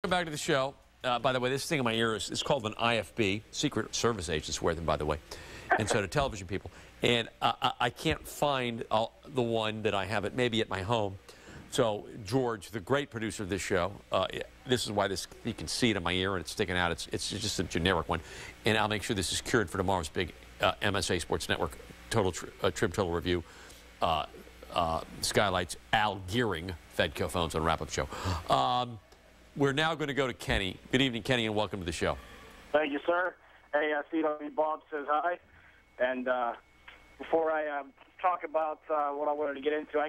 Welcome back to the show. By the way, this thing in my ear is called an IFB, Secret Service Agents wear them, by the way, and so do television people. And I can't find the one that I have it maybe at my home. So George, the great producer of this show, this is why you can see it in my ear and it's sticking out. It's just a generic one, and I'll make sure this is cured for tomorrow's big MSA Sports Network Trim Total Review. Skylights Al Gearing Fedko phones on wrap-up show. We're now going to go to Kenny. Good evening, Kenny, and welcome to the show. Thank you, sir. Hey, CW Bob says hi. And before I talk about what I wanted to get into,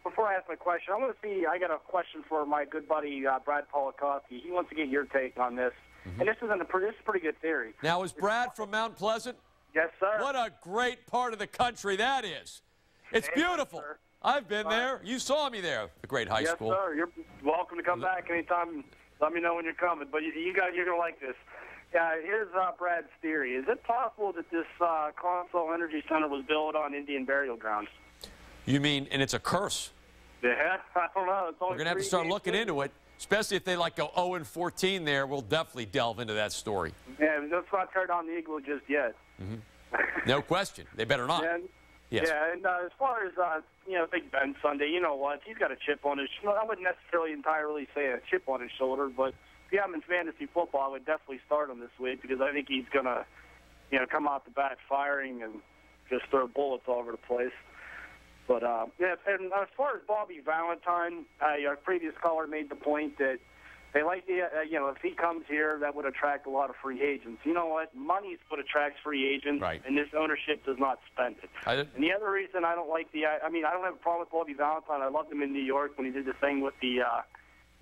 before I ask my question, I got a question for my good buddy Brad Polakowski. He wants to get your take on this. And this is a pretty good theory. Now, is Brad from Mount Pleasant? Yes, sir. What a great part of the country that is. It's beautiful. Sir. I've been there. You saw me there. A great high school. Yes, sir. You're welcome to come back anytime. Let me know when you're coming. But you guys, you're going to like this. Here's Brad's theory. Is it possible that this Console Energy Center was built on Indian burial grounds? You mean, and it's a curse? Yeah, I don't know. It's only We're going to have to start looking into it, especially if they go 0-14 there. We'll definitely delve into that story. Yeah, let's not turn on the igloo just yet. No question. They better not. Yes. Yeah, and as far as, Big Ben Sunday, you know what? He's got a chip on his shoulder. I wouldn't necessarily entirely say a chip on his shoulder, but if you have him in fantasy football, I would definitely start him this week because I think he's going to, come out the bat firing and just throw bullets all over the place. But, and as far as Bobby Valentine, our previous caller made the point that they like the, if he comes here, that would attract a lot of free agents. You know what? Money's what attracts free agents, and this ownership does not spend it. And the other reason I don't like I don't have a problem with Bobby Valentine. I loved him in New York when he did the thing with the,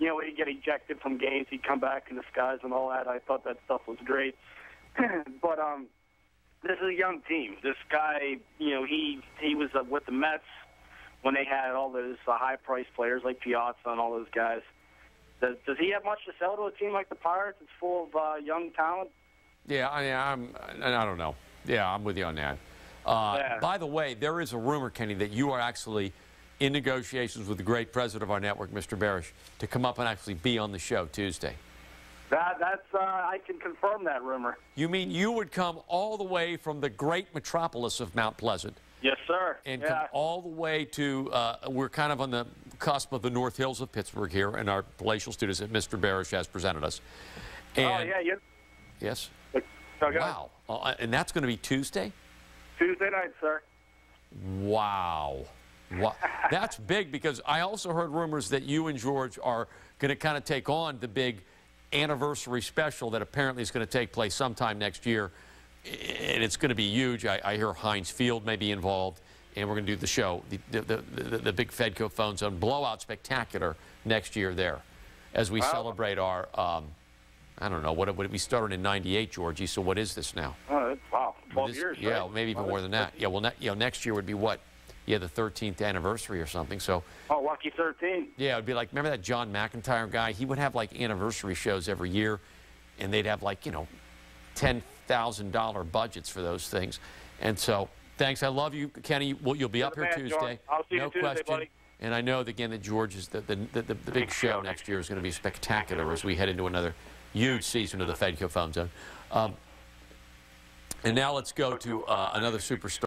when he'd get ejected from games, he'd come back in disguise and all that. I thought that stuff was great. But this is a young team. This guy, he was with the Mets when they had all those high-priced players like Piazza and all those guys. Does he have much to sell to a team like the Pirates? It's full of young talent. Yeah, I don't know. Yeah, I'm with you on that. By the way, there is a rumor, Kenny, that you are actually in negotiations with the great president of our network, Mr. Barish, to come up and actually be on the show Tuesday. I can confirm that rumor. You mean you would come all the way from the great metropolis of Mount Pleasant? Yes, sir. And come all the way to, we're kind of on the cusp of the North Hills of Pittsburgh here in our palatial studios that Mr. Barish has presented us. And, yes? Wow. And that's going to be Tuesday? Tuesday night, sir. Wow. That's big because I also heard rumors that you and George are going to kind of take on the big anniversary special that apparently is going to take place sometime next year. And it's going to be huge. I hear Heinz Field may be involved, and we're going to do the show, the big Fedko Phone Zone Blowout Spectacular next year there as we celebrate our, I don't know, what we started in '98, Georgie, so what is this now? Oh, wow, 12 years. Yeah, right? Maybe even more than that. Yeah, well, next year would be what? Yeah, the 13th anniversary or something. So. Oh, lucky 13. Yeah, it would be like, remember that John McIntyre guy? He would have anniversary shows every year, and they'd have $10,000 budgets for those things. And so, thanks. I love you, Kenny. You'll be up here Tuesday. John. I'll see you Tuesday, question. Buddy. And I know, again, that George is the big show next year is going to be spectacular as we head into another huge season of the Fedko Phone Zone. And now let's go to another superstar.